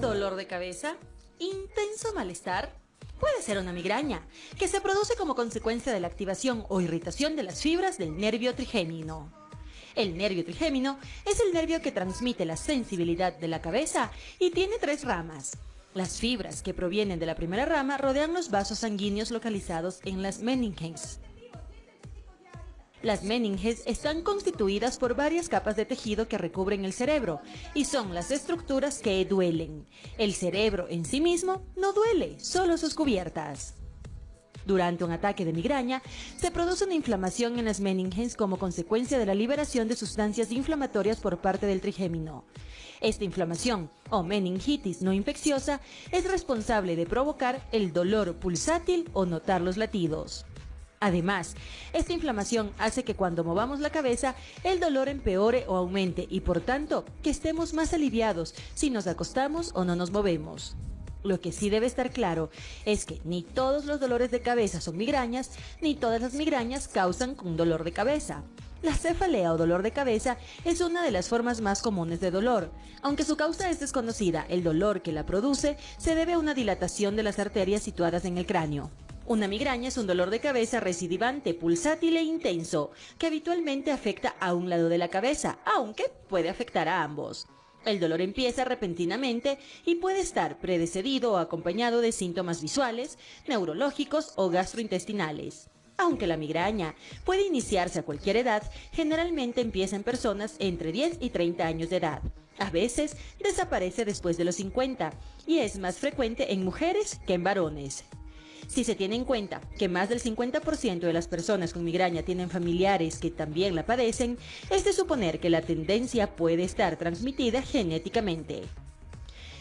Dolor de cabeza, intenso malestar. Puede ser una migraña, que se produce como consecuencia de la activación o irritación de las fibras del nervio trigémino. El nervio trigémino es el nervio que transmite la sensibilidad de la cabeza y tiene 3 ramas. Las fibras que provienen de la primera rama rodean los vasos sanguíneos localizados en las meninges. Las meninges están constituidas por varias capas de tejido que recubren el cerebro y son las estructuras que duelen. El cerebro en sí mismo no duele, solo sus cubiertas. Durante un ataque de migraña, se produce una inflamación en las meninges como consecuencia de la liberación de sustancias inflamatorias por parte del trigémino. Esta inflamación, o meningitis no infecciosa, es responsable de provocar el dolor pulsátil o notar los latidos. Además, esta inflamación hace que cuando movamos la cabeza, el dolor empeore o aumente y por tanto, que estemos más aliviados si nos acostamos o no nos movemos. Lo que sí debe estar claro es que ni todos los dolores de cabeza son migrañas, ni todas las migrañas causan un dolor de cabeza. La cefalea o dolor de cabeza es una de las formas más comunes de dolor. Aunque su causa es desconocida, el dolor que la produce se debe a una dilatación de las arterias situadas en el cráneo. Una migraña es un dolor de cabeza recidivante, pulsátil e intenso, que habitualmente afecta a un lado de la cabeza, aunque puede afectar a ambos. El dolor empieza repentinamente y puede estar precedido o acompañado de síntomas visuales, neurológicos o gastrointestinales. Aunque la migraña puede iniciarse a cualquier edad, generalmente empieza en personas entre 10 y 30 años de edad. A veces desaparece después de los 50 y es más frecuente en mujeres que en varones. Si se tiene en cuenta que más del 50% de las personas con migraña tienen familiares que también la padecen, es de suponer que la tendencia puede estar transmitida genéticamente.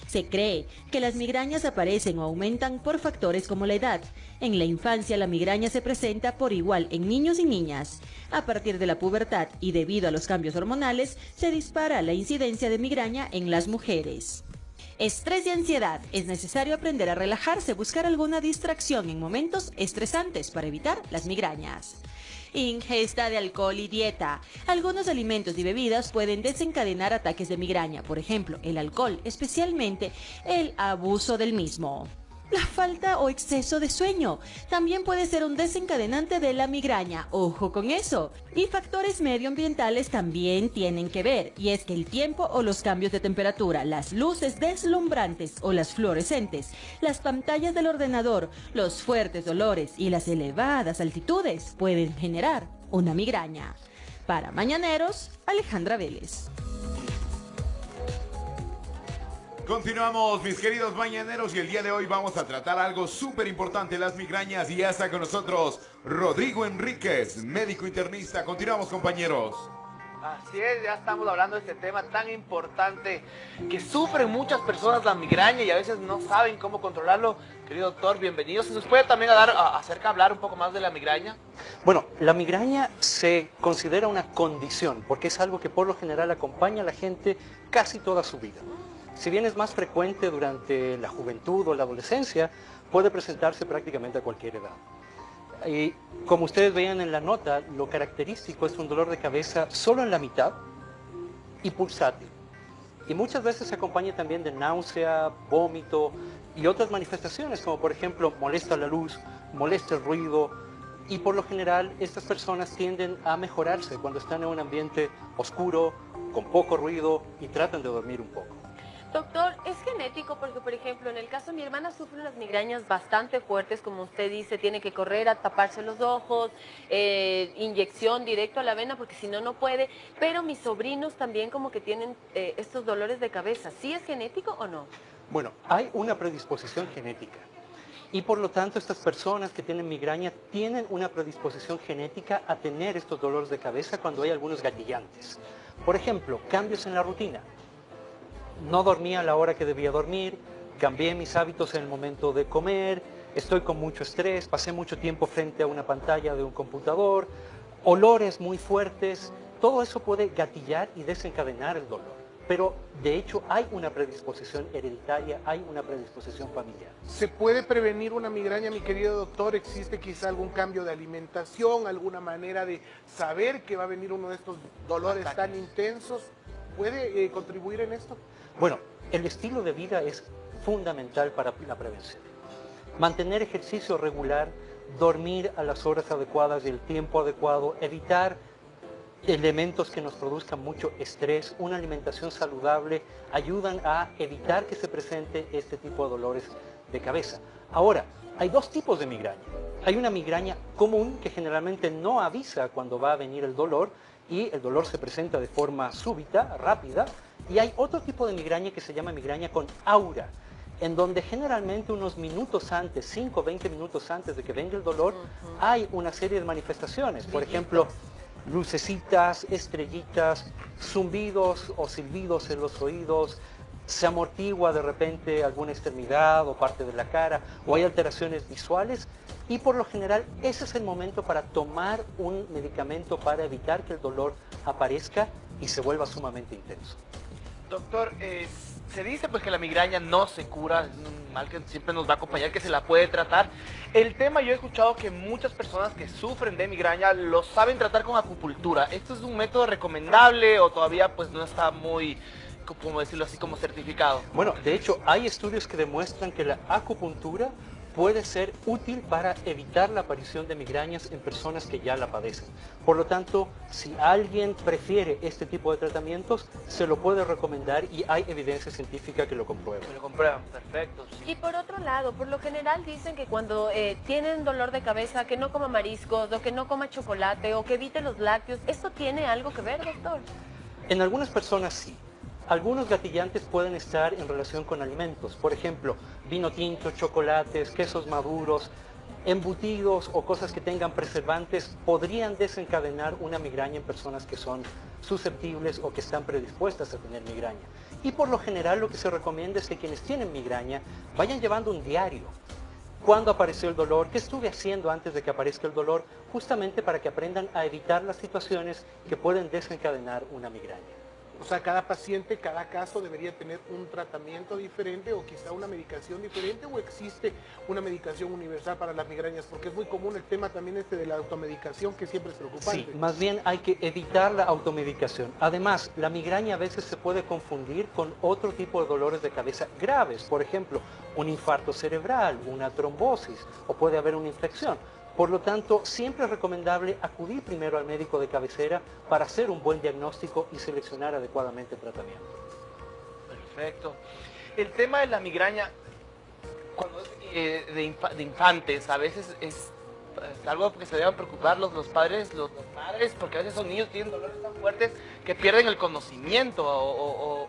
Se cree que las migrañas aparecen o aumentan por factores como la edad. En la infancia la migraña se presenta por igual en niños y niñas. A partir de la pubertad y debido a los cambios hormonales, se dispara la incidencia de migraña en las mujeres. Estrés y ansiedad. Es necesario aprender a relajarse, buscar alguna distracción en momentos estresantes para evitar las migrañas. Ingesta de alcohol y dieta. Algunos alimentos y bebidas pueden desencadenar ataques de migraña, por ejemplo, el alcohol, especialmente el abuso del mismo. La falta o exceso de sueño también puede ser un desencadenante de la migraña, ojo con eso. Y factores medioambientales también tienen que ver, y es que el tiempo o los cambios de temperatura, las luces deslumbrantes o las fluorescentes, las pantallas del ordenador, los fuertes dolores y las elevadas altitudes pueden generar una migraña. Para Mañaneros, Alejandra Vélez. Continuamos, mis queridos mañaneros, y el día de hoy vamos a tratar algo súper importante, las migrañas, y ya está con nosotros Rodrigo Enríquez, médico internista. Continuamos, compañeros. Así es, ya estamos hablando de este tema tan importante que sufren muchas personas la migraña y a veces no saben cómo controlarlo. Querido doctor, bienvenido. ¿Se nos puede también hablar un poco más de la migraña? Bueno, la migraña se considera una condición porque es algo que por lo general acompaña a la gente casi toda su vida. Si bien es más frecuente durante la juventud o la adolescencia, puede presentarse prácticamente a cualquier edad. Y como ustedes veían en la nota, lo característico es un dolor de cabeza solo en la mitad y pulsátil. Y muchas veces se acompaña también de náusea, vómito y otras manifestaciones, como por ejemplo molesta la luz, molesta el ruido. Y por lo general estas personas tienden a mejorarse cuando están en un ambiente oscuro, con poco ruido y tratan de dormir un poco. Doctor, ¿es genético? Porque, por ejemplo, en el caso de mi hermana sufre unas migrañas bastante fuertes, como usted dice, tiene que correr a taparse los ojos, inyección directo a la vena, porque si no, no puede. Pero mis sobrinos también como que tienen estos dolores de cabeza. ¿Sí es genético o no? Bueno, hay una predisposición genética. Y por lo tanto, estas personas que tienen migraña tienen una predisposición genética a tener estos dolores de cabeza cuando hay algunos gatillantes. Por ejemplo, cambios en la rutina. No dormía a la hora que debía dormir, cambié mis hábitos en el momento de comer, estoy con mucho estrés, pasé mucho tiempo frente a una pantalla de un computador, olores muy fuertes, todo eso puede gatillar y desencadenar el dolor. Pero de hecho hay una predisposición hereditaria, hay una predisposición familiar. ¿Se puede prevenir una migraña, mi querido doctor? ¿Existe quizá algún cambio de alimentación, alguna manera de saber que va a venir uno de estos dolores tan intensos? ¿Puede contribuir en esto? Bueno, El estilo de vida es fundamental para la prevención. Mantener ejercicio regular, dormir a las horas adecuadas y el tiempo adecuado, evitar elementos que nos produzcan mucho estrés, una alimentación saludable, ayudan a evitar que se presente este tipo de dolores de cabeza. Ahora, hay dos tipos de migraña. Hay una migraña común que generalmente no avisa cuando va a venir el dolor y el dolor se presenta de forma súbita, rápida, y hay otro tipo de migraña que se llama migraña con aura, en donde generalmente unos minutos antes, 5 o 20 minutos antes de que venga el dolor, hay una serie de manifestaciones. Por ejemplo, lucecitas, estrellitas, zumbidos o silbidos en los oídos, se amortigua de repente alguna extremidad o parte de la cara, o hay alteraciones visuales, y por lo general ese es el momento para tomar un medicamento para evitar que el dolor aparezca y se vuelva sumamente intenso. Doctor, se dice pues que la migraña no se cura, es un mal que siempre nos va a acompañar, que se la puede tratar. El tema, yo he escuchado que muchas personas que sufren de migraña lo saben tratar con acupuntura. ¿Esto es un método recomendable o todavía pues no está muy, como decirlo así, como certificado? Bueno, de hecho hay estudios que demuestran que la acupuntura puede ser útil para evitar la aparición de migrañas en personas que ya la padecen. Por lo tanto, si alguien prefiere este tipo de tratamientos, se lo puede recomendar y hay evidencia científica que lo comprueba. Me lo comprueban, perfecto. Sí. Y por otro lado, por lo general dicen que cuando tienen dolor de cabeza, que no coma mariscos, o que no coma chocolate, o que evite los lácteos. ¿Esto tiene algo que ver, doctor? En algunas personas sí. Algunos gatillantes pueden estar en relación con alimentos. Por ejemplo, vino tinto, chocolates, quesos maduros, embutidos o cosas que tengan preservantes podrían desencadenar una migraña en personas que son susceptibles o que están predispuestas a tener migraña. Y por lo general lo que se recomienda es que quienes tienen migraña vayan llevando un diario. ¿Cuándo apareció el dolor? ¿Qué estuve haciendo antes de que aparezca el dolor? Justamente para que aprendan a evitar las situaciones que pueden desencadenar una migraña. O sea, cada paciente, cada caso debería tener un tratamiento diferente o quizá una medicación diferente, o existe una medicación universal para las migrañas, porque es muy común el tema también de la automedicación, que siempre es preocupante. Sí, más bien hay que evitar la automedicación. Además, la migraña a veces se puede confundir con otro tipo de dolores de cabeza graves, por ejemplo, un infarto cerebral, una trombosis, o puede haber una infección. Por lo tanto, siempre es recomendable acudir primero al médico de cabecera para hacer un buen diagnóstico y seleccionar adecuadamente el tratamiento. Perfecto. El tema de la migraña, cuando es de infantes, a veces es algo que se deben preocupar los padres, porque a veces son niños que tienen dolores tan fuertes que pierden el conocimiento.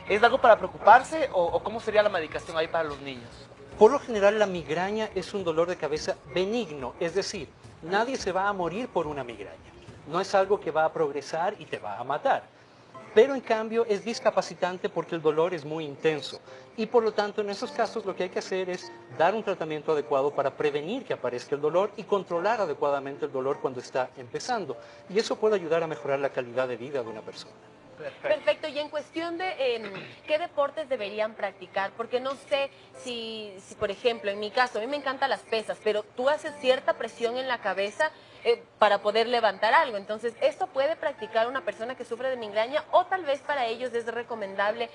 ¿Es algo para preocuparse o cómo sería la medicación ahí para los niños? Por lo general, la migraña es un dolor de cabeza benigno, es decir, nadie se va a morir por una migraña. No es algo que va a progresar y te va a matar. Pero en cambio es discapacitante porque el dolor es muy intenso. Y por lo tanto, en esos casos lo que hay que hacer es dar un tratamiento adecuado para prevenir que aparezca el dolor y controlar adecuadamente el dolor cuando está empezando. Y eso puede ayudar a mejorar la calidad de vida de una persona. Perfecto, y en cuestión de qué deportes deberían practicar, porque no sé si, por ejemplo, en mi caso, a mí me encantan las pesas, pero tú haces cierta presión en la cabeza para poder levantar algo, entonces, ¿esto puede practicar una persona que sufre de migraña o tal vez para ellos es recomendable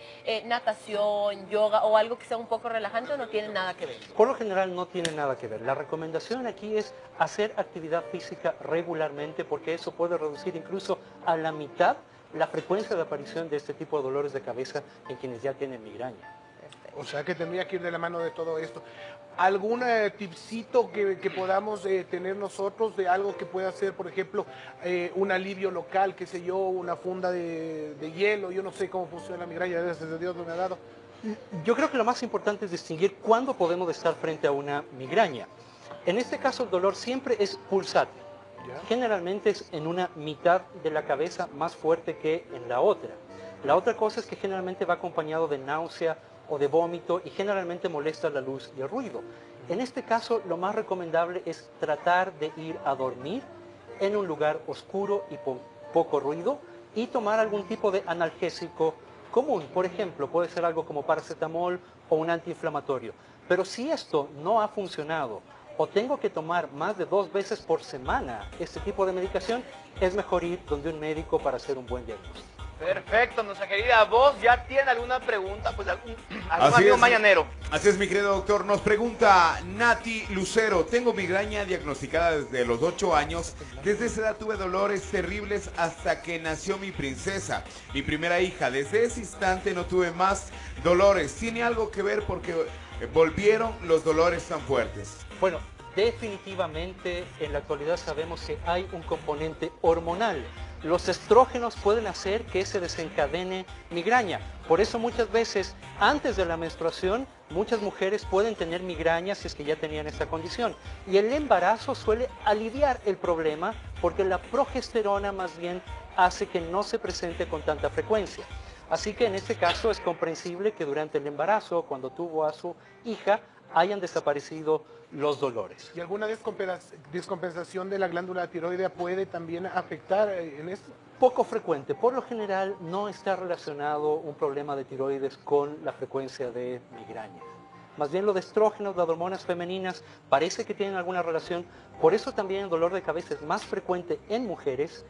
natación, yoga o algo que sea un poco relajante o no tiene nada que ver? Por lo general no tiene nada que ver. La recomendación aquí es hacer actividad física regularmente porque eso puede reducir incluso a la mitad la frecuencia de aparición de este tipo de dolores de cabeza en quienes ya tienen migraña. O sea que tendría que ir de la mano de todo esto. ¿Algún tipcito que podamos tener nosotros de algo que pueda ser, por ejemplo, un alivio local, qué sé yo, una funda de hielo? Yo no sé cómo funciona la migraña, gracias a Dios no me ha dado. Yo creo que lo más importante es distinguir cuándo podemos estar frente a una migraña. En este caso el dolor siempre es pulsátil. Generalmente es en una mitad de la cabeza más fuerte que en la otra. La otra cosa es que generalmente va acompañado de náusea o de vómito y generalmente molesta la luz y el ruido. En este caso lo más recomendable es tratar de ir a dormir en un lugar oscuro y con poco ruido y tomar algún tipo de analgésico común. Por ejemplo, puede ser algo como paracetamol o un antiinflamatorio. Pero si esto no ha funcionado o tengo que tomar más de 2 veces por semana este tipo de medicación, es mejor ir donde un médico para hacer un buen diagnóstico. Perfecto, nuestra querida voz, ¿ya tiene alguna pregunta? Pues algún Así amigo es, mañanero. Así es, mi querido doctor. Nos pregunta Nati Lucero. Tengo migraña diagnosticada desde los 8 años. Desde esa edad tuve dolores terribles hasta que nació mi princesa, mi primera hija. Desde ese instante no tuve más dolores. ¿Tiene algo que ver porque volvieron los dolores tan fuertes? Bueno, definitivamente en la actualidad sabemos que hay un componente hormonal. Los estrógenos pueden hacer que se desencadene migraña. Por eso muchas veces antes de la menstruación muchas mujeres pueden tener migraña si es que ya tenían esta condición. Y el embarazo suele aliviar el problema porque la progesterona más bien hace que no se presente con tanta frecuencia. Así que en este caso es comprensible que durante el embarazo, cuando tuvo a su hija, hayan desaparecido los dolores. ¿Y alguna descompensación de la glándula tiroidea puede también afectar en esto? Poco frecuente. Por lo general no está relacionado un problema de tiroides con la frecuencia de migraña. Más bien lo de estrógenos, las hormonas femeninas, parece que tienen alguna relación. Por eso también el dolor de cabeza es más frecuente en mujeres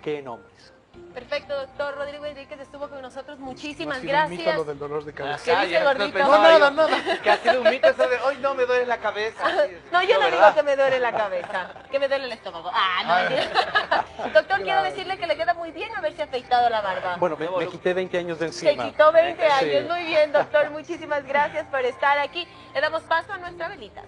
que en hombres. Perfecto, doctor Rodrigo Enríquez estuvo con nosotros. Muchísimas Ha sido un mito gracias. lo del dolor de cabeza. ¿Qué dice ya gordito? pensaba No, nada, yo nada. Que ha sido un mito eso de, hoy no me duele la cabeza. No, yo no ¿verdad? digo que me duele la cabeza, que me duele el estómago. Ah, no, mentira. Doctor, quiero decirle que le queda muy bien haberse afeitado la barba. Bueno, me quité 20 años de Se encima. quitó 20 años. Sí. Muy bien, doctor. Muchísimas gracias por estar aquí. Le damos paso a nuestra velita.